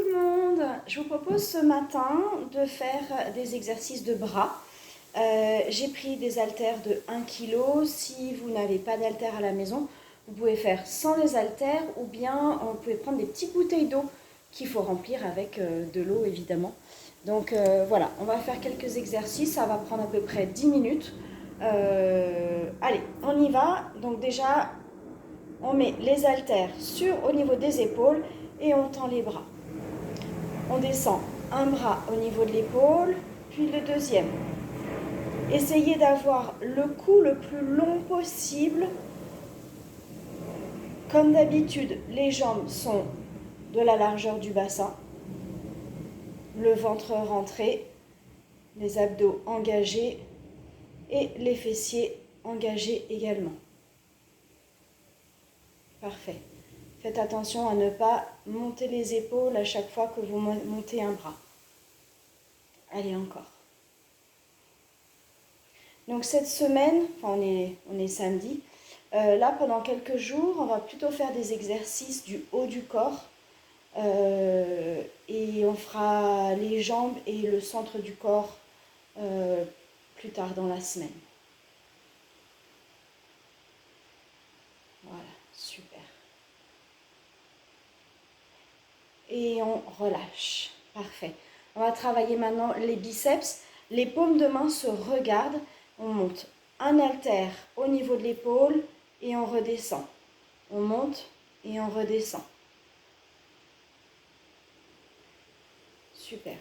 tout le monde, je vous propose ce matin de faire des exercices de bras. J'ai pris des haltères de 1 kg. Si vous n'avez pas d'haltères à la maison, vous pouvez faire sans les haltères ou bien vous pouvez prendre des petites bouteilles d'eau qu'il faut remplir avec de l'eau évidemment. Donc voilà, on va faire quelques exercices, ça va prendre à peu près 10 minutes. Allez, on y va. Donc déjà, on met les haltères au niveau des épaules et on tend les bras. On descend un bras au niveau de l'épaule, puis le deuxième. Essayez d'avoir le cou le plus long possible. Comme d'habitude, les jambes sont de la largeur du bassin, le ventre rentré, les abdos engagés et les fessiers engagés également. Parfait. Faites attention à ne pas monter les épaules à chaque fois que vous montez un bras. Allez, encore. Donc cette semaine, enfin on est samedi, là pendant quelques jours, on va plutôt faire des exercices du haut du corps et on fera les jambes et le centre du corps plus tard dans la semaine. Voilà, super. Et on relâche, parfait. On va travailler maintenant les biceps. Les paumes de main se regardent. On monte un haltère au niveau de l'épaule et on redescend. On monte et on redescend. Super.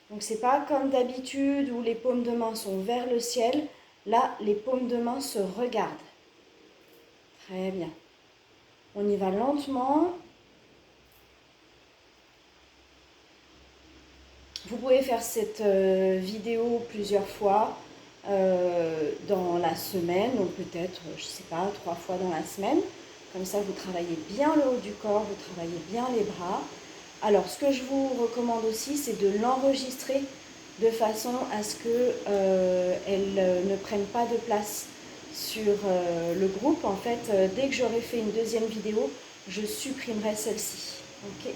Donc c'est pas comme d'habitude où les paumes de main sont vers le ciel. Là, les paumes de main se regardent. Très bien. On y va lentement. Vous pouvez faire cette vidéo plusieurs fois dans la semaine, ou peut-être, je ne sais pas, 3 fois dans la semaine. Comme ça, vous travaillez bien le haut du corps, vous travaillez bien les bras. Alors, ce que je vous recommande aussi, c'est de l'enregistrer de façon à ce qu'elle ne prenne pas de place sur le groupe. En fait, dès que j'aurai fait une deuxième vidéo, je supprimerai celle-ci. Ok ?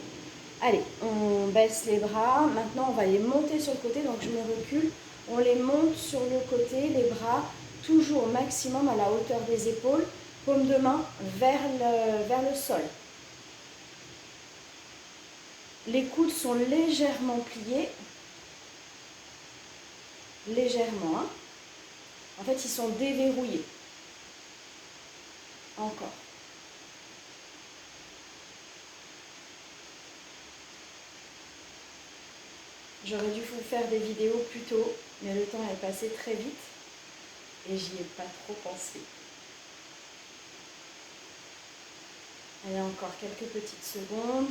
Allez, on baisse les bras. Maintenant, on va les monter sur le côté. Donc, je me recule. On les monte sur le côté, les bras, toujours au maximum à la hauteur des épaules. Paume de main vers le sol. Les coudes sont légèrement pliés. Légèrement. Hein. En fait, ils sont déverrouillés. Encore. J'aurais dû vous faire des vidéos plus tôt, mais le temps est passé très vite et j'y ai pas trop pensé. Allez, encore quelques petites secondes.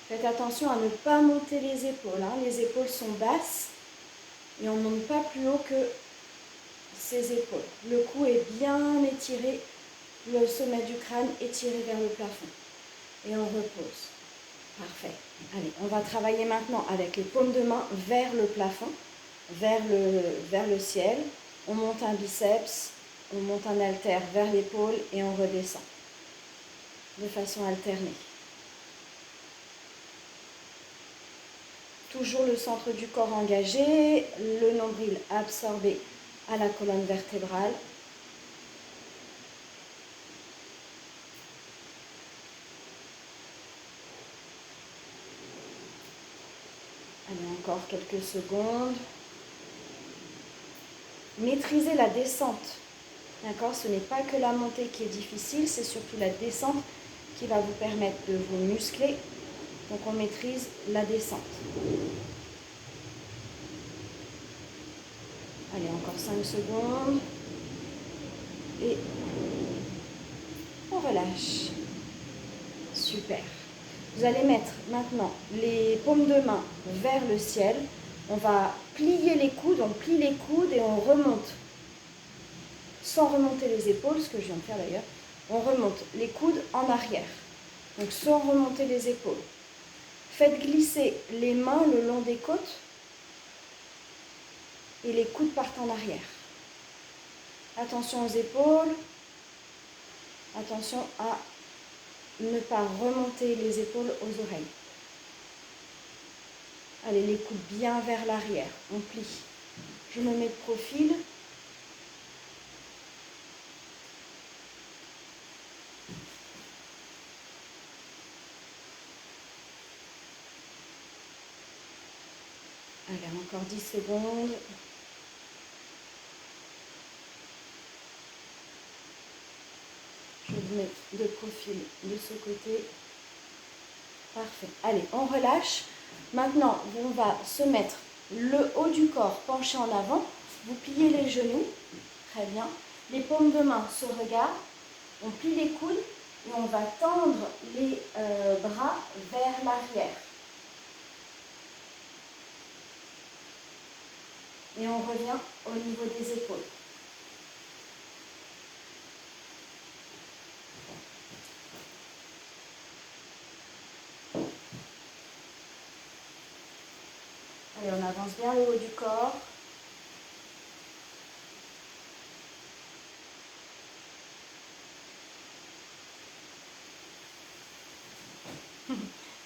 Faites attention à ne pas monter les épaules. Hein. Les épaules sont basses et on ne monte pas plus haut que ses épaules. Le cou est bien étiré, le sommet du crâne étiré vers le plafond. Et on repose. Parfait. Allez, on va travailler maintenant avec les paumes de main vers le plafond, vers le ciel. On monte un biceps, on monte un haltère vers l'épaule et on redescend de façon alternée. Toujours le centre du corps engagé, le nombril absorbé à la colonne vertébrale. Allez, encore quelques secondes. Maîtrisez la descente. D'accord ? Ce n'est pas que la montée qui est difficile, c'est surtout la descente qui va vous permettre de vous muscler. Donc on maîtrise la descente. Allez, encore 5 secondes. Et on relâche. Super. Vous allez mettre maintenant les paumes de main vers le ciel. On va plier les coudes, on plie les coudes et on remonte. Sans remonter les épaules, ce que je viens de faire d'ailleurs. On remonte les coudes en arrière. Donc sans remonter les épaules. Faites glisser les mains le long des côtes et les coudes partent en arrière. Attention aux épaules. Attention à ne pas remonter les épaules aux oreilles. Allez, les coudes bien vers l'arrière, on plie. Je me mets de profil. Allez, encore 10 secondes. Je me mets de profil de ce côté. Parfait. Allez, on relâche. Maintenant, on va se mettre le haut du corps penché en avant. Vous pliez les genoux. Très bien. Les paumes de main se regardent. On plie les coudes et on va tendre les bras vers l'arrière. Et on revient au niveau des épaules. Allez, on avance bien le haut du corps. Je ne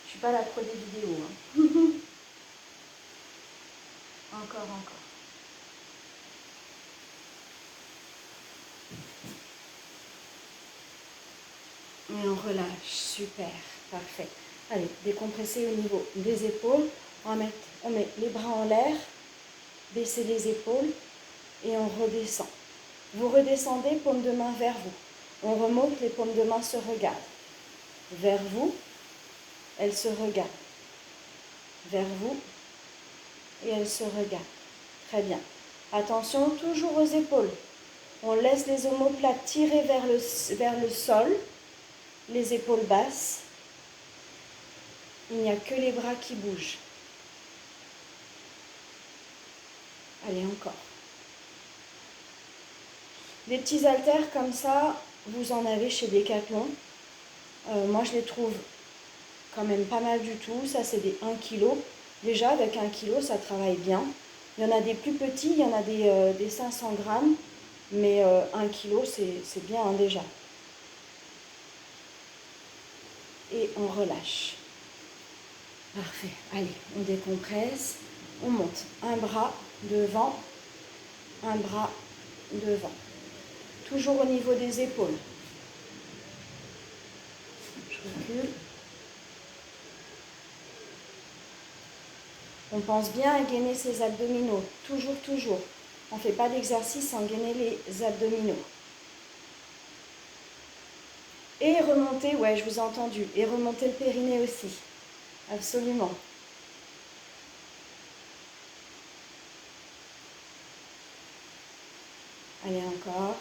suis pas la pro des vidéos. Encore, encore. Et on relâche. Super. Parfait. Allez, décompresser au niveau des épaules. On met les bras en l'air. Baissez les épaules. Et on redescend. Vous redescendez, paume de main vers vous. On remonte, les paumes de main se regardent. Vers vous, elles se regardent. Vers vous, et elles se regardent. Très bien. Attention, toujours aux épaules. On laisse les omoplates tirer vers le sol, les épaules basses. Il n'y a que les bras qui bougent. Allez, encore. Des petits haltères comme ça, vous en avez chez Decathlon. Moi, je les trouve quand même pas mal du tout. Ça, c'est des 1 kg. Déjà, avec 1 kg, ça travaille bien. Il y en a des plus petits, il y en a des 500 grammes. Mais 1 kg, c'est bien déjà. Et on relâche. Parfait. Allez, on décompresse. On monte. Un bras devant, un bras devant. Toujours au niveau des épaules. Je recule. On pense bien à gainer ses abdominaux. Toujours, toujours. On ne fait pas d'exercice sans gainer les abdominaux. Et remonter, ouais, je vous ai entendu. Et remonter le périnée aussi. Absolument. Allez, encore.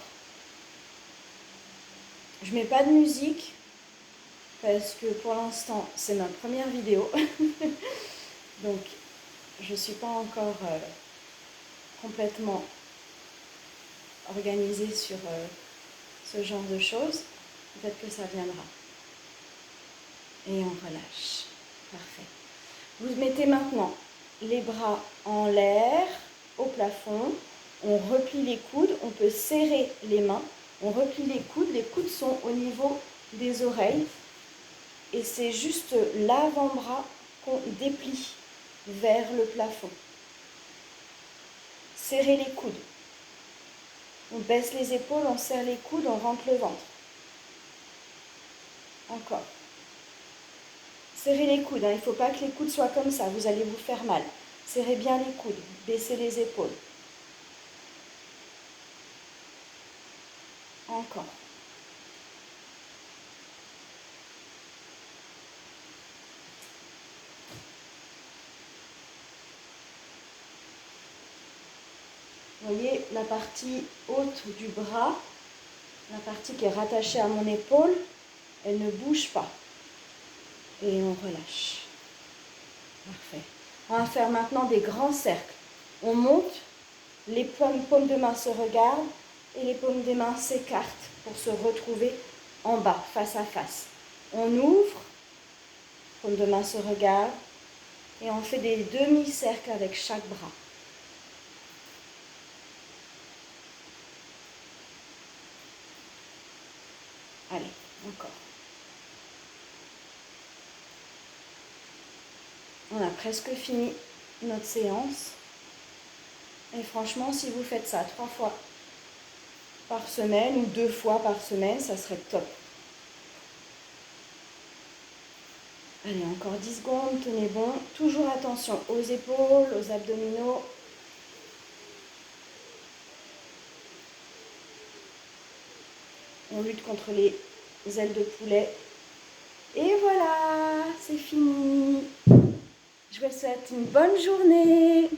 Je ne mets pas de musique parce que pour l'instant, c'est ma première vidéo. Donc, je ne suis pas encore complètement organisée sur ce genre de choses. Peut-être que ça viendra. Et on relâche. Parfait. Vous mettez maintenant les bras en l'air, au plafond. On replie les coudes. On peut serrer les mains. On replie les coudes. Les coudes sont au niveau des oreilles. Et c'est juste l'avant-bras qu'on déplie vers le plafond. Serrez les coudes. On baisse les épaules, on serre les coudes, on rentre le ventre. Encore. Serrez les coudes, hein. Il ne faut pas que les coudes soient comme ça, vous allez vous faire mal. Serrez bien les coudes, baissez les épaules. Encore. Vous voyez la partie haute du bras, la partie qui est rattachée à mon épaule, elle ne bouge pas. Et on relâche. Parfait. On va faire maintenant des grands cercles. On monte, les paumes de main se regardent et les paumes des mains s'écartent pour se retrouver en bas, face à face. On ouvre, paumes de main se regardent et on fait des demi-cercles avec chaque bras. Allez, encore. On a presque fini notre séance. Et franchement, si vous faites ça 3 fois par semaine ou 2 fois par semaine, ça serait top. Allez, encore 10 secondes, tenez bon. Toujours attention aux épaules, aux abdominaux. On lutte contre les ailes de poulet. Et voilà, c'est fini. Je vous souhaite une bonne journée.